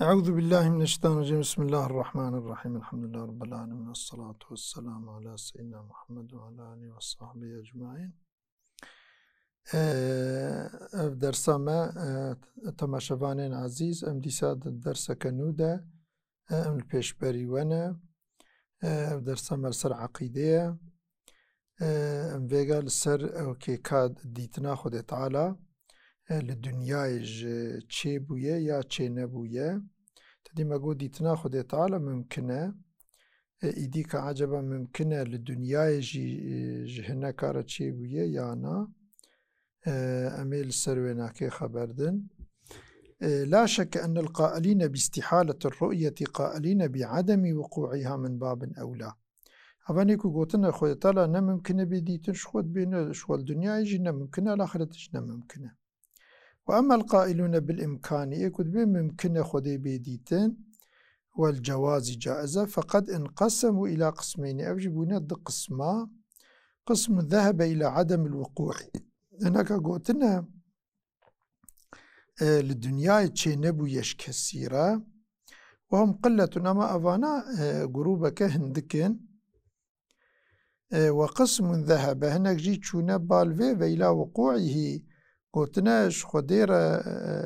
أعوذ بالله من الشيطان الرجيم. بسم الله الرحمن الرحيم. الحمد لله رب العالمين، والصلاة والسلام على سيدنا محمد وعلى آله وصحبه أجمعين. درسا ما تماشفانين عزيز أم ديساد الدرس كنودة أم البيشبري وانا درسا ما سر عقيدية أم فيغا لسر أو كي كاد ديتنا خود تعالى للدنيا تشي بوية يا تشي نبوية. ديما قو ديتنا خود تعالى ممكنة إيديك عجبا ممكنة للدنيا جهنا كارا تشي بوية يانا أميل سروينا كي خبردن. لا شك أن القائلين باستحالة الرؤية قائلين بعدم وقوعها من باب أولى. أفانيكو قوتنا خود تعالى نممكنة بديتن شخود بين شوال الدنيا يجي نممكنة الآخرة نممكنة. وأما القائلون بالإمكان يكود بممكنة خودي بديتن والجواز جائزة فقد انقسموا إلى قسمين أوجبون قسما. قسم ذهب إلى عدم الوقوع، هناك قوتنا للدنيا تشي نبو يش كثيرة وهم قلة أما أفانا قروبك هندكن. وقسم ذهب هناك جيت شو نبالفي إلى وقوعه قوتناش خدير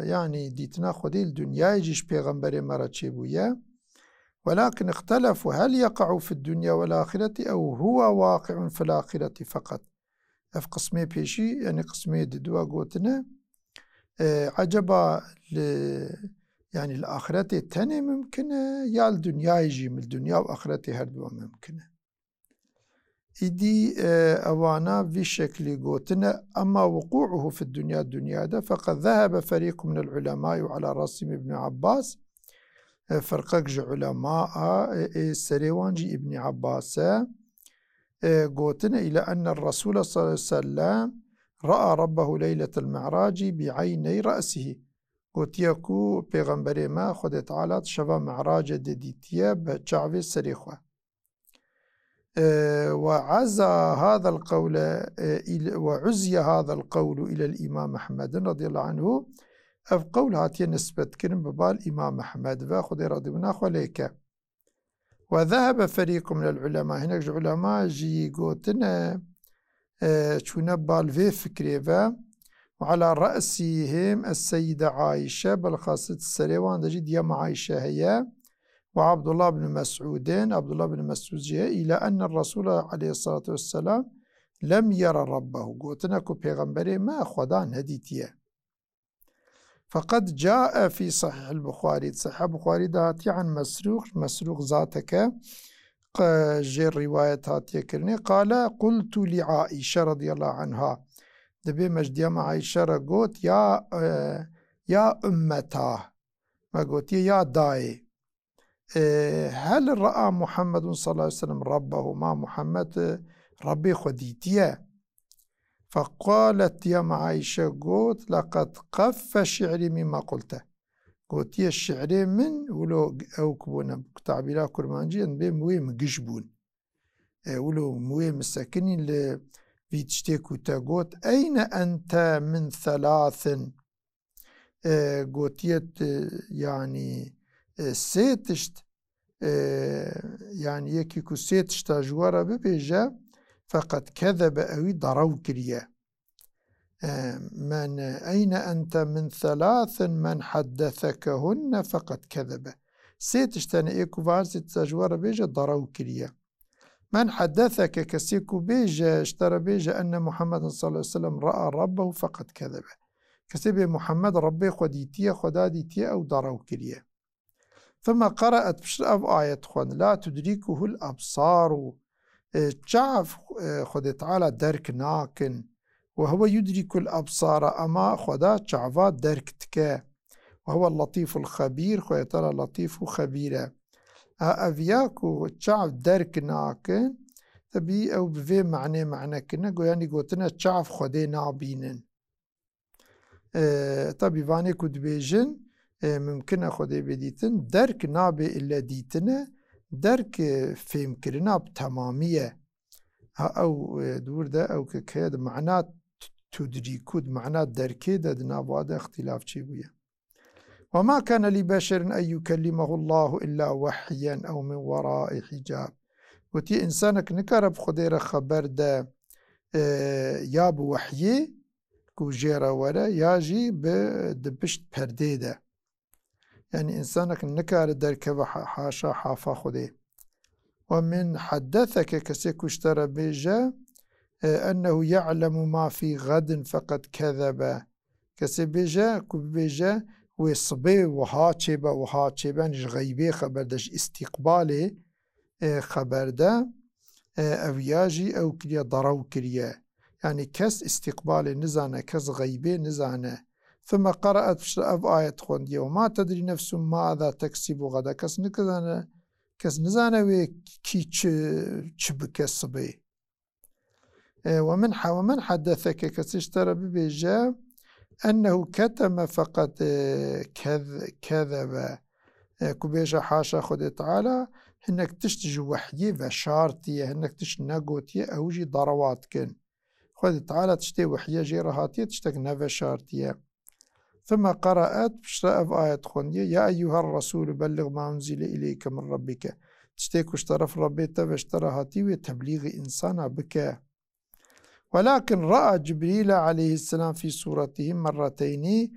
يعني ديتنا خدير الدنيا يجيش بيغمبري مرة تشيبويا، ولكن اختلفوا هل يقع في الدنيا والآخرة أو هو واقع في الآخرة فقط. في قسمي بيشي يعني قسمي ددوا قوتنا عجبا يعني الآخرة تاني ممكنة يا الدنيا يجي من الدنيا وآخرة هردوا ممكنة. إدي أوانا في شكل قوتنا. أما وقوعه في الدنيا ده فقد ذهب فريق من العلماء على راسهم ابن عباس فرقك علماء سريوانجي ابن عباس قوتنا إلى أن الرسول صلى الله عليه وسلم رأى ربه ليلة المعراج بعيني رأسه. قوت يكو بيغمبري ما خد تعالى شفا معراج ديتيا بشعبي سريخوة. وعزى هذا القول إلى الإمام أحمد رضي الله عنه. أف قول هاتي نسبة كرم ببال إمام أحمد فأخذ رضي الله عنه. وذهب فريق من العلماء هناك علماء جي قوتنا شونا بالفي فكريفا وعلى رأسهم السيدة عائشة بالخاصة السريوان دجي ديام عائشة هي وعبد الله بن مسعودين. عبد الله بن مسعود إلى أن الرسول عليه الصلاة والسلام لم يرى ربه قوتنا كو بيغمبري ما خدان هديتيه. فقد جاء في صحيح البخاري صحيح البخاري دهاتي عن مسروق ذاتك جير رواية هاتي كرني قال قلت لعائشة رضي الله عنها دبي مجدية عائشة قلت يا أمتاه ما قلت يا داي هل رأى محمد صلى الله عليه وسلم ربه؟ ما محمد ربي خديتيه. فقالت يا عائشة قلت لقد قف شعري مما قلته. قلت يا الشعري من ولو أوكبونا تعبيرا كرمانجي بي مويم قشبون ولو مويم الساكنين في تشتيكو تاقوت أين أنت من ثلاث. قلت يعني سيتشت يعني يكيكو سيتشت جوارا ببيجا فقد كذب أوي ضرو كريا. من أين أنت من ثلاث من حدثكهن فقد كذب. سيتشتاني إيكو فارسي تجوار بيجا ضرو كريا. من حدثك كسيكو بيجا اشترى بيجا أن محمد صلى الله عليه وسلم رأى ربه فقد كذب. كسيب محمد ربي خديتيا خداديتيا أو ضرو كريا. ثم قرأت بشر آية خون لا تدركه الأبصار. جعف خد تعالى درك ناكن وهو يدرك الأبصار أما خدا جعفات دركتك وهو اللطيف الخبير خد تعالى لطيف خبيرة. أفياكو جعف درك ناكن تبي أو بفي معنى كنا يعني قوتنا جعف خدي نابينن. طبي فاني كود بيجن ممكن خدي بديتن درك نابي إلا ديتنا درك فهم كرنا بتمامية أو دور ده أو كهذا معناه تدريكود معناه دركي ده نابواده اختلاف شي بويا. وما كان لبشر أن يكلمه الله إلا وحيا أو من وراء حجاب. وتي إنسانك نكرب خدير خبر دا يا بوحيي كوجيرا ولا ياجي بدبشت پرده دا، يعني إنسانك نكار دركب حاشا حافا خدي. ومن حدثك كسيك اشترى بيجا أنه يعلم ما في غد فقد كذب، كسي بيجا كبيجا وصبي وها نش غيبي خبر داش استقبالي خبر دا أو ياجي أو كريا ضرو كريا، يعني كس استقبالي نزانه كس غيبي نزانه. ثم قرأت أب آية خوندية وما تدري نفس ماذا تكسب غدا، كس نزانه كي تشبك الصبي. ومن حدثك كسيشترى ببيجا أنه كتم فقط كذب، كبيجا حاشا خد تعالى هنك تشتج وحيي وشارتية، هنك تشت نقوتية أوجي ضروات كن خد تعالى تشتي وحيي جيرهاتية تشتك نفا شارتية. ثم قرأت بشرأ في آية خندية يا أيها الرسول بلغ ما أنزل إليك من ربك، تشتيك اشترف ربي تبشترهاتي وتبليغ إنسان بك. ولكن رأى جبريل عليه السلام في صورته مرتين،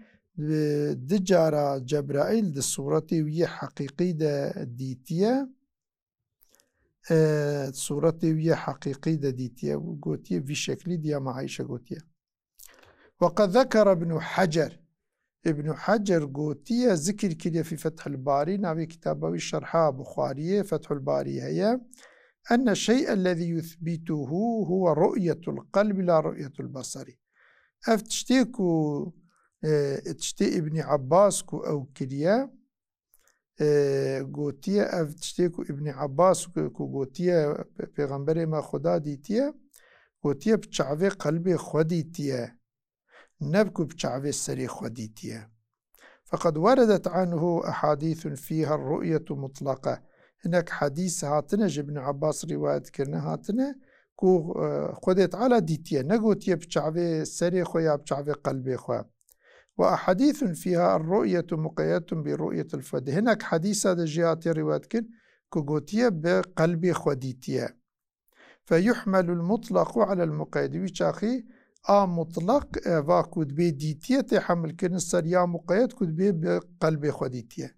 دجارة جبرائيل دي صورته ويا حقيقي دا ديتيا، صورته ويا حقيقي دا ديتيا وقوتيا في شكل ديا معايشة قوتيا. وقد ذكر ابن حجر قوتيا ذكر كده في فتح الباري، ناوي كتابه الشرحة بخارية فتح الباري هي أن الشيء الذي يثبته هو رؤية القلب لا رؤية البصر. تشتي ابن عباس كو أو كريا قوتيا تشتيكو ابن عباس كو قوتيا پیغمبر ما خدا ديتيا قوتيا بچعوه قلب خوديتيا نبكو بچعوه سري خوديتيا. فقد وردت عنه أحاديث فيها الرؤية مطلقة، هناك حديث هاتنا ابن عباس رواية كرنا هاتنا كو خودت على ديتيا نقوتيا بچعوه سري خويا بچعوه قلبي خويا. وأحاديث فيها الرؤية مقيدة برؤية الفد، هناك حديث هذا جهات رواية كن كوغوتيا بقلبي خوديتيا. فيحمل المطلق على المقيد، ويشاخي مطلق واكود بي ديتيا تحمل كن السريا مقيد كود بي بقلبي خوديتيا.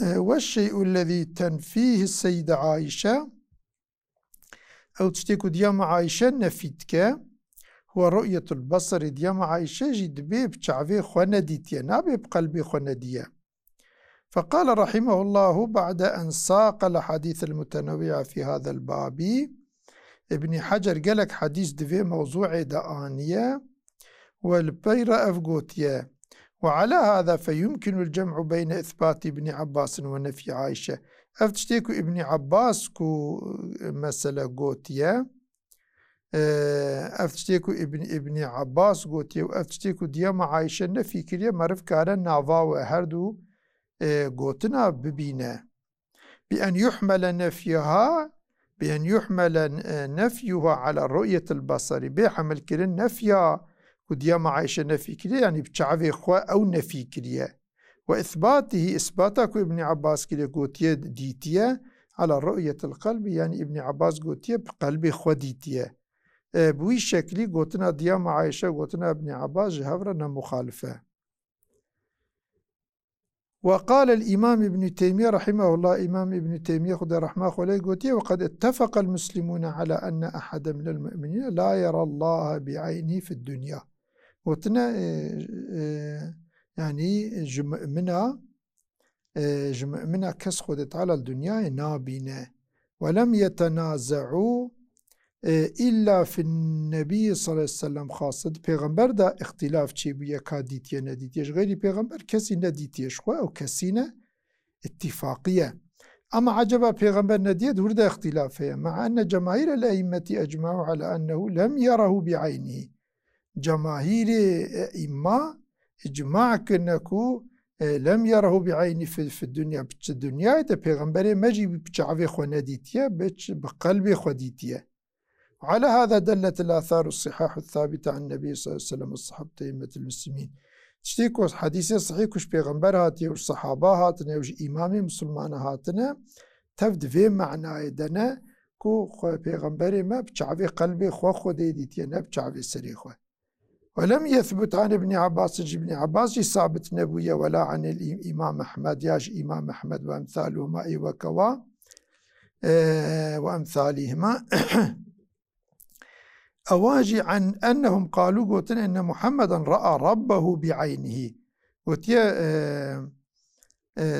والشيء الذي تنفيه السيدة عائشة أو تشتكو ديام عائشة نفيتك هو رؤية البصر ديام عائشة جد بي بشعفي خنديتيا نابي بقلبي خندية. فقال رحمه الله بعد أن ساق الحديث المتنوعة في هذا الباب، ابن حجر قالك حديث دفي موضوع دآنية والبيرة أفقوتيا. وعلى هذا فيمكن الجمع بين إثبات ابن عباس ونفي عائشة. أفتشتيكو ابن عباس كو مسألة قوتيا، أفتشتيكو ابن عباس قوتيا، وأفتشتيكو ديما عائشة نفي كريا معرف كارن نافا وهردو قوتنا ببينا بأن يحمل نفيها على رؤية البصر، بيحمل كرن نفيها وديما عائشة نفي كريا يعني بشعفي خوا أو نفي كريا، وإثباته إثباتك ابن عباس كريا قوتيا ديتيا على رؤية القلب، يعني ابن عباس قوتيا بقلبي خوا ديتيا. بوي شكلي قوتنا ديما عائشة قوتنا ابن عباس جهورنا مخالفة. وقال الإمام ابن تيمية رحمه الله، إمام ابن تيمية خدا رحمه الله قوتيا وقد اتفق المسلمون على أن أحد من المؤمنين لا يرى الله بعينه في الدنيا. قوتنا يعني جمع منا كس خدت على الدنيا نابينا، ولم يتنازعوا إلا في النبي صلى الله عليه وسلم خاصة. پیغمبر دا اختلاف چی بیا کا دیتیه ندیتیش، غیری پیغمبر کسی ندیتیش خواه او کسی نه اتفاقیه. أما عجبا پیغمبر ندید ورد اختلافه، مع أن جماهير الأئمة أجمعوا على أنه لم يره بعينه. جماهير إما إجماع كنكو لم يره بعينه في الدنيا، الدنيا إذا پیغمبر مجي بچعوه خو ندیتیه بقلب خو ديتية. وعلى هذا دلت الآثار الصحاح الثابتة عن النبي صلى الله عليه وسلم والصحابة أئمة المسلمين. تشتيكوس حديثي صحيح كوش بيغمبر هاتي والصحابة هاتنا وش إمامي مسلمان هاتنا تفد في معنى دنا كو بيغمبري ما بشعبي قلبي خو ديديتي نبشعبي سريخه. ولم يثبت عن ابن عباس ابن عباس ثابت نبوية ولا عن الإمام أحمد ياج إمام أحمد وأمثالهما أي وكوا وأمثالهما أواجي عن أنهم قالوا قوتن أن محمدا رأى ربه بعينه وتيا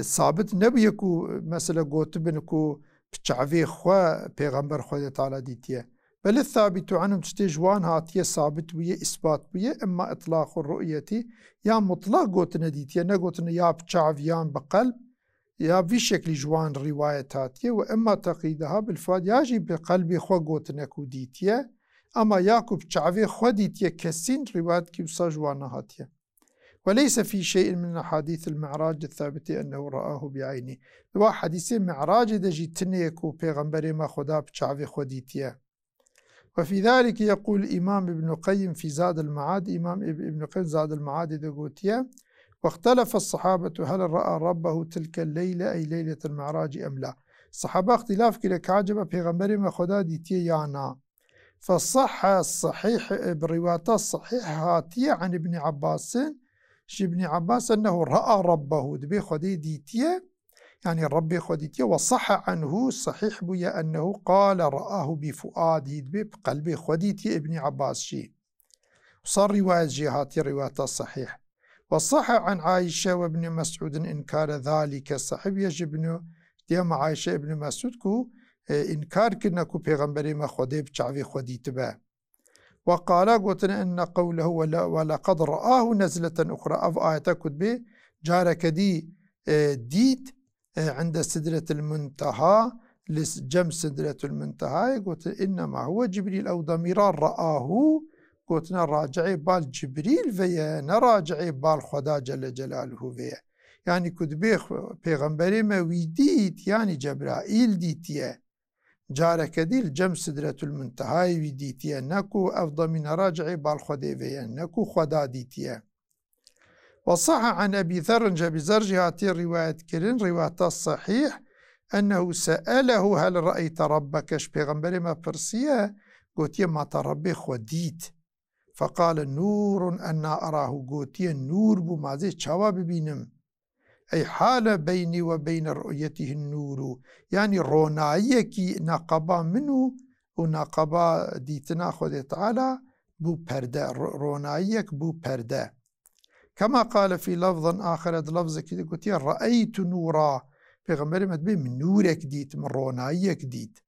ثابت نبيكو مثلا قوتبنكو بشعفي خوا پیغمبر خدا تعالى ديتيا بل الثابت عنهم تستجوان هاتيا ثابت بيه إثبات بيه إما إطلاق الرؤية يا مطلق قوتنا ديتيا نقوتنا يا بشعف يا بقلب يا في شكل جوان رواية هاتيا وإما تقييدها بالفاد ياجي بقلبي خوا قوتنا كو ديتيا أما ياكو بشعفي خوا ديتيا كسين رواية كي بصجوان هاتيا. وليس في شيء من أحاديث المعراج الثابتة أنه رآه بعينه. دوا حديث معراج دجي تنيكو بيغمبري ما خدا بشعفي خديتيا. وفي ذلك يقول الإمام ابن قيم في زاد المعاد إمام ابن قيم زاد المعاد دقوتيا واختلف الصحابة هل رأى ربه تلك الليلة أي ليلة المعراج أم لا. الصحابة اختلاف كلا كعجب بيغمبري ما خدا ديتيا يانا فالصح الصحيح بروايات الصحيح هاتية عن ابن عباس ابن عباس أنه رأى ربه دبي خدي ديتيا يعني ربي خديتيا وصح عنه صحيح بيا أنه قال رآه بفؤاده دبي بقلبي خديتيا ابن عباس شي وصار رواية جهاتي رواية الصحيح. وصح عن عائشة وابن مسعود إنكار ذلك صحيح يجب ديما عائشة ابن مسعود كو إنكار كنكو بيغمبري ما خدي بشعفي خديتبا وقال قلتنا أن قوله ولقد رآه نزلة أخرى أف آية كتبه جارك دي ديت عند سدرة المنتهى لجم سدرة المنتهى قلت إنما هو جبريل أو ضميران رآه قلتنا راجعي بال جبريل فيا نراجعي بال خدا جل جلاله فيا يعني كتبه پیغمبري ما ويديت يعني جبرائيل ديتيه جارك دي الجم سدرة المنتهى ويديتيا نكو أفضل من راجعي بالخديفيا نكو خدا ديتيا. وصح عن أبي ذر جابي زرج هاتي رواية كرين رواية الصحيح أنه سأله هل رأيت ربك پیغمبر ما برسيه قوتيا ما تربي خديت فقال نور أنا أراه قوتيا نور بمازي شواب بينم أي حال بيني وبين رؤيته النور يعني رونايكي نقبا منه ونقبا ديتنا خد تعالى بو پرده رونايك بو پرده كما قال في لفظ آخر لفظ كده قلت رأيت نورا پیغمبر مدبي من نورك ديت من رونايك ديت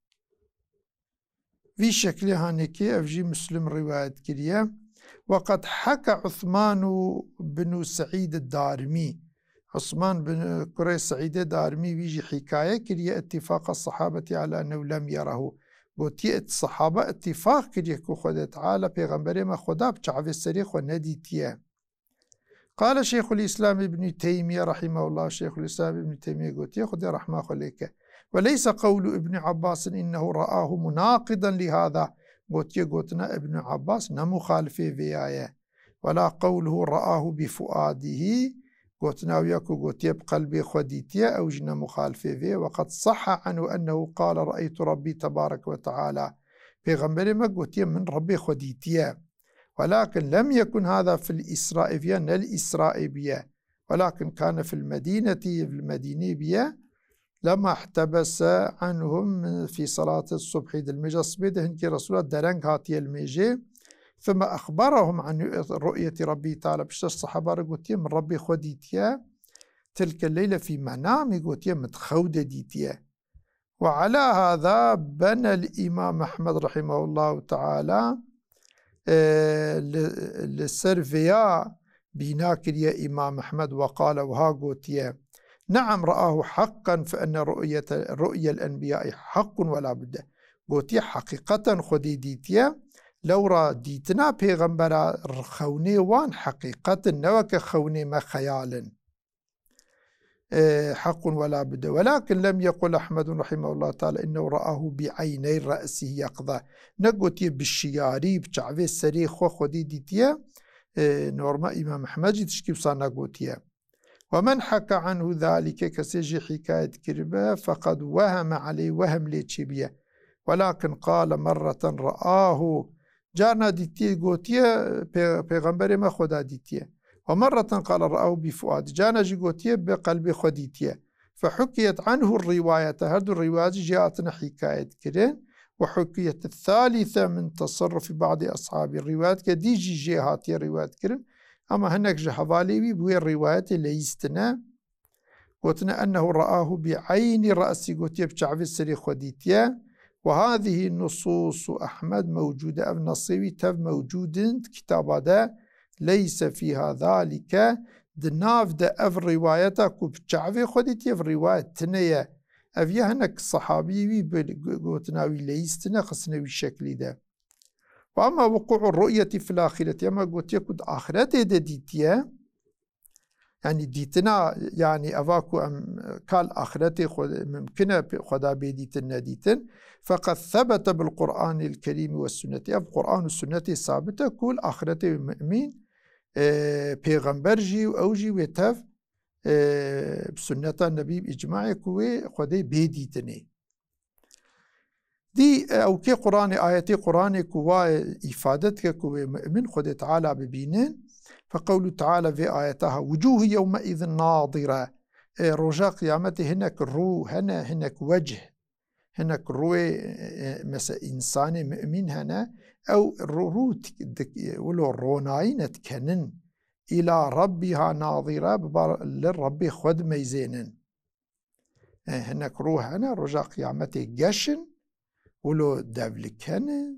في شكل هانيكي أفجي مسلم رواية كريا. وقد حكى عثمان بن سعيد الدارمي عثمان بن كري سعيد دارمي بيجي حكاية كريا اتفاق الصحابة على أنه لم يره بوتي الصحابة اتفاق كريا كو خد تعالى پیغمبر ما خدا بشعب السريخ ونديتيا. قال شيخ الإسلام ابن تيمية رحمه الله شيخ الإسلام ابن تيمية قلت يا خد رحمه خليك وليس قول ابن عباس إنه رآه مناقضا لهذا قلتنا ابن عباس نمخالفه فيايا ولا قوله رآه بفؤاده قلتنا وياكو قلت بقلبي خديتيا أو جنا مخالفه فيه. وقد صح عنه أنه قال رأيت ربي تبارك وتعالى بيغمبر ما قلت من ربي خديتيا ولكن لم يكن هذا في الإسراء بيا الإسراء بيا ولكن كان في المدينة بيا لما احتبس عنهم في صلاة الصبح المجا صبيده هنكي رسول الله درنك هاتي الميجي ثم أخبرهم عن رؤية ربي تعالى بشتى الصحابة قلتيا من ربي خديتيا تلك الليلة في منام قلتيا متخودة ديتيا. وعلى هذا بنى الإمام أحمد رحمه الله تعالى للسرفيا بناكر يا إمام أحمد وقال وها قلتيا نعم رآه حقا فإن رؤية الأنبياء حق ولا بد قلتيا حقيقة خدي ديتيا لو را ديتنا پیغمبر خوني وان حقيقة نوك خوني ما خيالا حق ولا بد. ولكن لم يقل أحمد رحمه الله تعالى إنه رآه بعيني رأسه يقظة نقوتي بالشياري بشعبه السريخ وخدي ديتيا نورما إمام محمد جي تشكي بصانا قوتيا. ومن حكى عنه ذلك كسيجي حكاية كربة فقد وهم عليه وهم ليتشبيه، ولكن قال مرة رآه جانا ديتي قوتيا بيغمبر ما خدا ديتيا، ومرة قال رآه بفؤاد جانا جي قوتيا بقلب خديتيا، فحكيت عنه الرواية. هذه الرواية جاءتنا حكاية كرين. وحكيت الثالثة من تصرف بعض أصحاب الروايات كديجي جهاتي رواية كرين، أما هناك جهبالي بوي الرواية اللي يستنا قلتنا أنه رآه بعين رأسي قوتيا بشعب السري خديتيا. وهذه النصوص أحمد موجودة أو نصيوي تف موجود كتاب هذا ليس فيها ذلك دناف دا أف روايتك بشعب خديتيا في رواية تنية أفيا هناك صحابي قلتناوي ليستنا خصناوي الشكل ده. وأما وقوع الرؤية في الآخرة أما قلت يكود آخرته ديتيا يعني ديتنا يعني أفاكو أم كال آخرته ممكنة خدا بيديتنا ديتن، فقد ثبت بالقرآن الكريم والسنة. القرآن والسنة ثابتة كل آخرته مؤمن بيغمبرجي وأوجي ويتف بسنة النبي بإجماع كوي خدا بيديتني دي أو كي قرآن آياتي قرآن كوا إفادتك كوا من خد تعالى ببينين. فقوله تعالى في آياتها وجوه يومئذ ناظرة، رجاء قيامته هناك الروح هناك وجه هناك روح مثلا إنسان مؤمن هنا أو الروح ولو الروناين تكنن إلى ربها ناظرة للرب خد ميزينن. هناك روح هنا رجاء قيامته قشن ولو دابلكن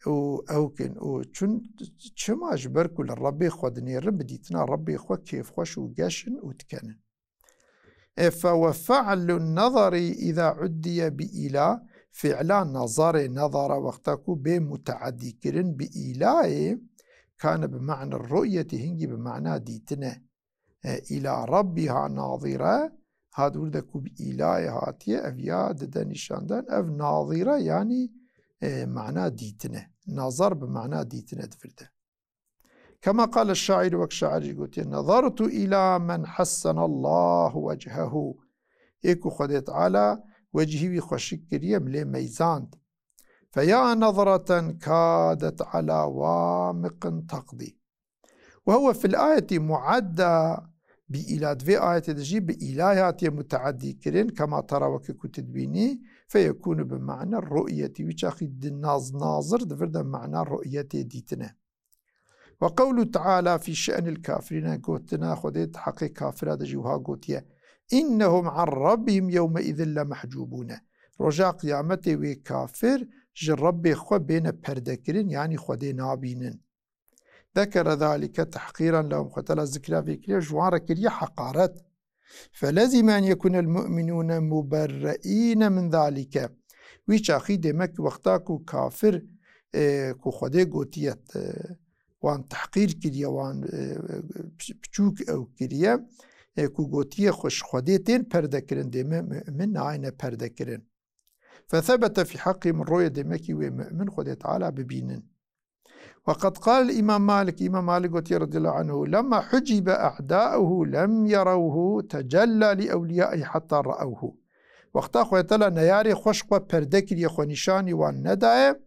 وأوكن وشن شماش بركو للربي خدني ربديتنا ربي خو كيف خوش وقشن وتكن. فوفعل النظر إذا عدي بإله فعلا نظر وقتكو بمتعدي كرن بإله كان بمعنى الرؤية هنجي بمعنى ديتنا إلى ربها ناظرة. هاد وردكو بإله هاتية أفيا دنشاندان أف ناظرة يعني معنى ديتنا، نظر بمعنى ديتنا دفرده. كما قال الشاعر وكشاعر يقول نظرت إلى من حسن الله وجهه، إيكو خدت على وجهي خوشكرية ملي ميزاند، فيا نظرة كادت على وامق تقضي. وهو في الآية معدى بإلى في آية تجي بإلهات متعدي كرين كما ترى وكيكو تدبيني، فيكون بمعنى الرؤية وشاخي الناز ناظر دفرد معنى الرؤية ديتنا. وقوله تعالى في شأن الكافرين قوتنا خدت حقي كافر هذا جوها قوتيا إنهم عن ربهم يومئذ لمحجوبون. رجاء قيامته وكافر جرب خو بين بردكرين يعني خدي نابينن. ذكر ذلك تحقيرا لهم ختلا ذكرى في كريا جوار كريا حقارت، فلازم أن يكون المؤمنون مبرئين من ذلك. ويش أخي دمك وقتاكو كافر كو خده قوتيت وان تحقير كريا وان بچوك أو كريا كو قوتية خوش خديتين پردكرن دمك من عين پردكرن. فثبت في حق من رؤية دمكي ومؤمن خده تعالى ببينن. وقد قال الإمام مالك رضي الله عنه لما حجب أعداؤه لم يروه تجلى لأوليائه حتى رأوه. وقتا خويتلا نياري خوشقوة پردكر يخونيشاني وان ندائه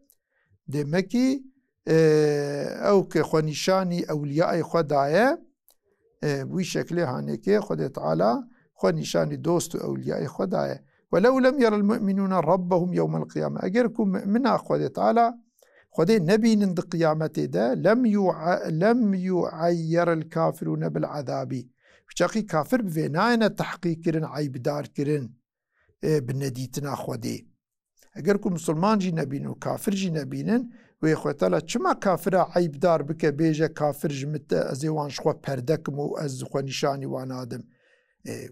دمكي أو كخونيشاني أوليائي خدائه بوي شكله هانيكي خده تعالى خونيشاني دوست أوليائي خدائه. ولو لم ير المؤمنون ربهم يوم القيامة أجركم مؤمنا خده تعالى خدي نبي نند قيامته ده لم يعير الكافرون بالعذاب. وشاقي كافر بفيناينا تحقيق كرن عيب دار كرن بنديتنا خدي. اگركم مسلمان جي نبين وكافر جي نبينن ويخوتالا چما كافر عيب دار بك بيجا كافر جمت ازيوان شخوا پردكم و از خوا نشاني وان آدم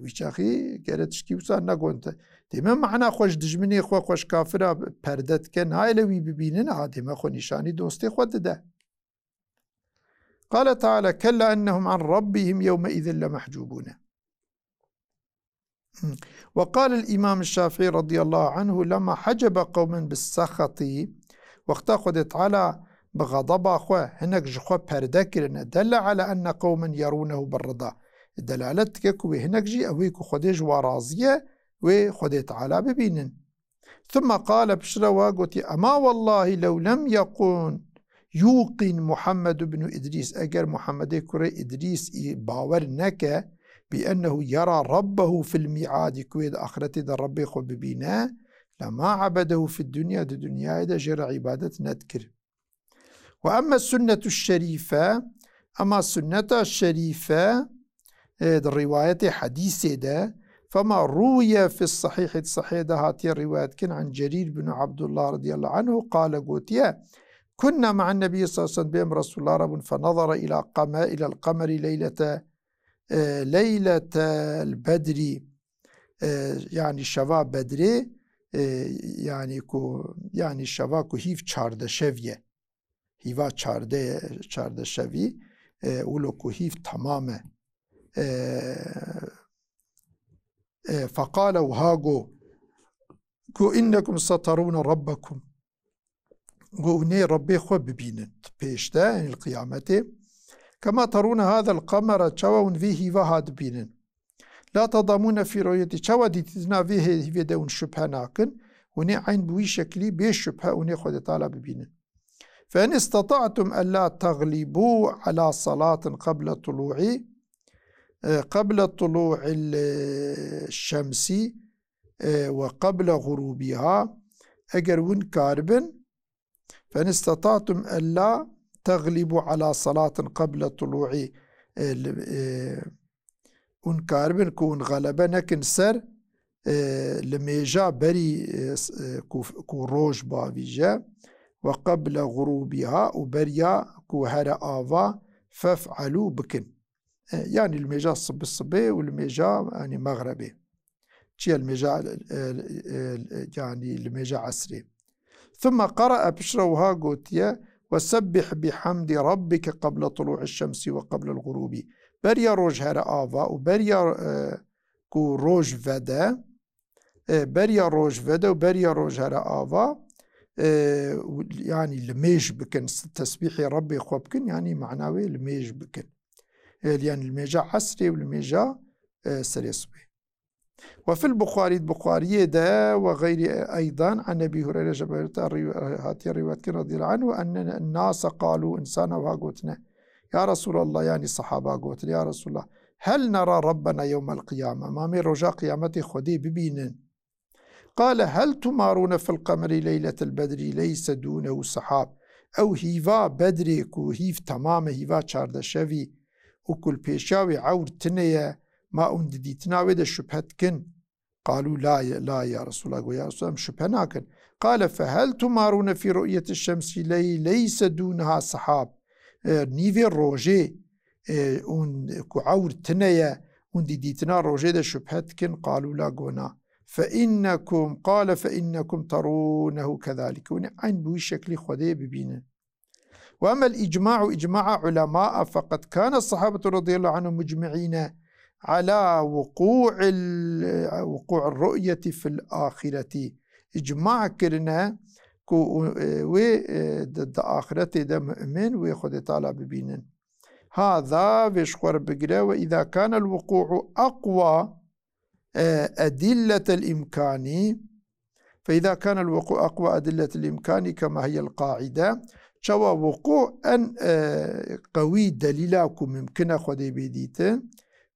وشاقي قرتش كيوسا نقونت ديما معنا خوش دجمني خوش كافرة پردت كن هاي لوي ببينن عادما خو نشاني دوستي خود ده. قال تعالى كلا أنهم عن ربهم يومئذ لمحجوبون. وقال الإمام الشافعي رضي الله عنه لما حجب قوم بالسخط وقتا خدت على بغضب أخوة هناك جخوة پردكرنا دل على أن قوما يرونه بالرضا دلالتك كوي هناك جي أويكو خديج ورازية وخدي تعالى ببينن. ثم قال بشروا قلت أما والله لو لم يكن يوقن محمد بن إدريس أجر محمد كري إدريس باور نك بأنه يرى ربه في الميعاد كويد آخرته در ربي خو ببينه لما عبده في الدنيا دي دنيا إذا جرى عبادة نذكر. وأما السنة الشريفة أما السنة الشريفة الرواية حديث ده فما روي في الصحيح ده هاتي الرواية كان عن جرير بن عبد الله رضي الله عنه قال قوتيا كنا مع النبي صلى الله عليه وسلم بهم رسول الله رب فنظر إلى القمر ليلة البدر يعني شباب بدري يعني شباب هيف چارده شوية هيفا چارده شوي ولو هيف تمامه فقال وهاقو إنكم سترون ربكم قوني ربي خو ببينن بيشتا يعني القيامة كما ترون هذا القمر تشاون فيه وهاد بينن لا تضامون في رؤيتي تشاو دي تزنا فيه دون شبهة ناكن وني عين بوي شكلي بيش شبهة وني خود تعالى ببينن. فإن استطعتم ألا تغلبوا على صلاة قبل طلوع الشمس وقبل غروبها أجر ون كاربن فإن استطعتم ألا تغلبوا على صلاة قبل طلوع ون كاربن كون غلبة نكن سر لميجا بري كو روج باويجا وقبل غروبها وبريا كو هرا آفا فافعلوا بكن يعني الميجا الصبي والميجا يعني مغربي تشي الميجا يعني الميجا عسري. ثم قرأ بشروها قوتيا وسبح بحمد ربك قبل طلوع الشمس وقبل الغروب بريا روج هرا آفا وبريا كو روج فدا بريا روج فدا وبريا روج هرا آفا يعني الميج بكن تسبيح ربي خوبكن يعني معناوي الميج بكن يعني الميجا عسري والميجا سريصبي. وفي البخاري ده وغير أيضا عن أبي هريرة جبرت هاتي الرواية رضي الله عنه أن الناس قالوا إنسانا وقوتنا يا رسول الله يعني الصحابة قوتنا يا رسول الله هل نرى ربنا يوم القيامة ما من رجاء قيامتي خدي ببينن قال هل تمارون في القمر ليلة البدر ليس دونه سحاب أو هيفا بدري كو هيف تمام هيفا چارده شوي وكل بيشاوي عور تنية ما أنددي تناوي ده شبهت كن قالوا لا يا رسول الله يا رسول الله شبه ناكن قال فهل تمارون في رؤية الشمس ليس دونها سحاب نيفي الروجي كو عور تنية أنددي تنا روجي ده شبهت كن قالوا لا قونا فإنكم ترونه كذلك عين بوي شكل خدي ببينه. وأما الإجماع إجماع علماء فقد كان الصحابة رضي الله عنهم مجمعين على وقوع الرؤية في الآخرة إجماع كرنا ضد آخرته ده مؤمن ويخد تعالى ببينن هذا بيشخور بقرأ. وإذا كان الوقوع أقوى أدلة الإمكان فإذا كان الوقوع أقوى أدلة الإمكان كما هي القاعدة شوى وقوع أن قوي دليلكم ممكن خدي بيديته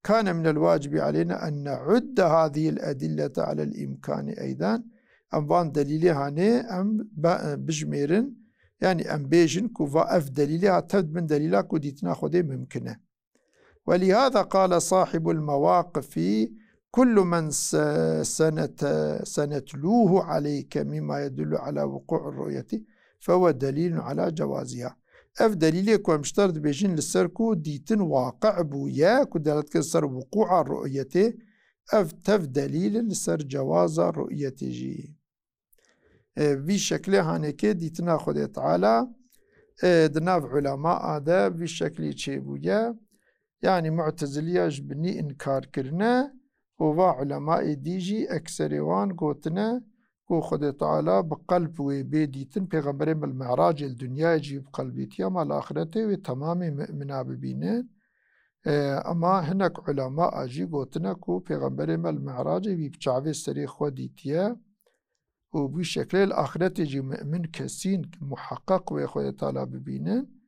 كان من الواجب علينا أن نعد هذه الأدلة على الإمكان أيضا أم بان دليلها أم بجميرن يعني أم بيجن كوفا أف دليلها تبد من دليلك وديتنا خدي ممكنة. ولهذا قال صاحب المواقف كل من سنتلوه عليك مما يدل على وقوع الرؤية فهو دليل على جوازها. اف دليلك ومشترط بيجين للسركو ديتن واقع بويا كدلت كسر وقوع الرؤية اف تف دليل لسر جواز الرؤية جي في شكل هانيك ديتنا خد تعالى دناف علماء هذا في شكل شي بويا يعني معتزلية جبني انكار كرنا وفا علماء ديجي اكثر وان قوتنا كو خدي تعالى بقلب وبيديتن پیغمبرين بالمعراج الدنيا يجي بقلبيتيا مع الآخرته وتمام مؤمنا ببينين اما هناك علماء اجي قوتنا كو پیغمبرين بالمعراج بيبچاوي سري خوديتيا وبشكل الآخرته يجي مؤمن كسين محقق وخدي تعالى ببينين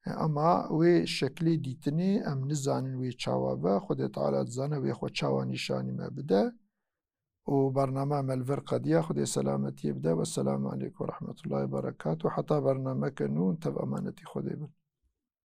اما وی شکلی دیتنی ام نزانن وی چاوابه خود تعالی زانه وی خود چاوا نشانی ما بده و برنامه ملور قدیه خود سلامتی بده و السلام علیکم و رحمت الله و برکاته و حتی برنامه کنون تب امانتی خود بده.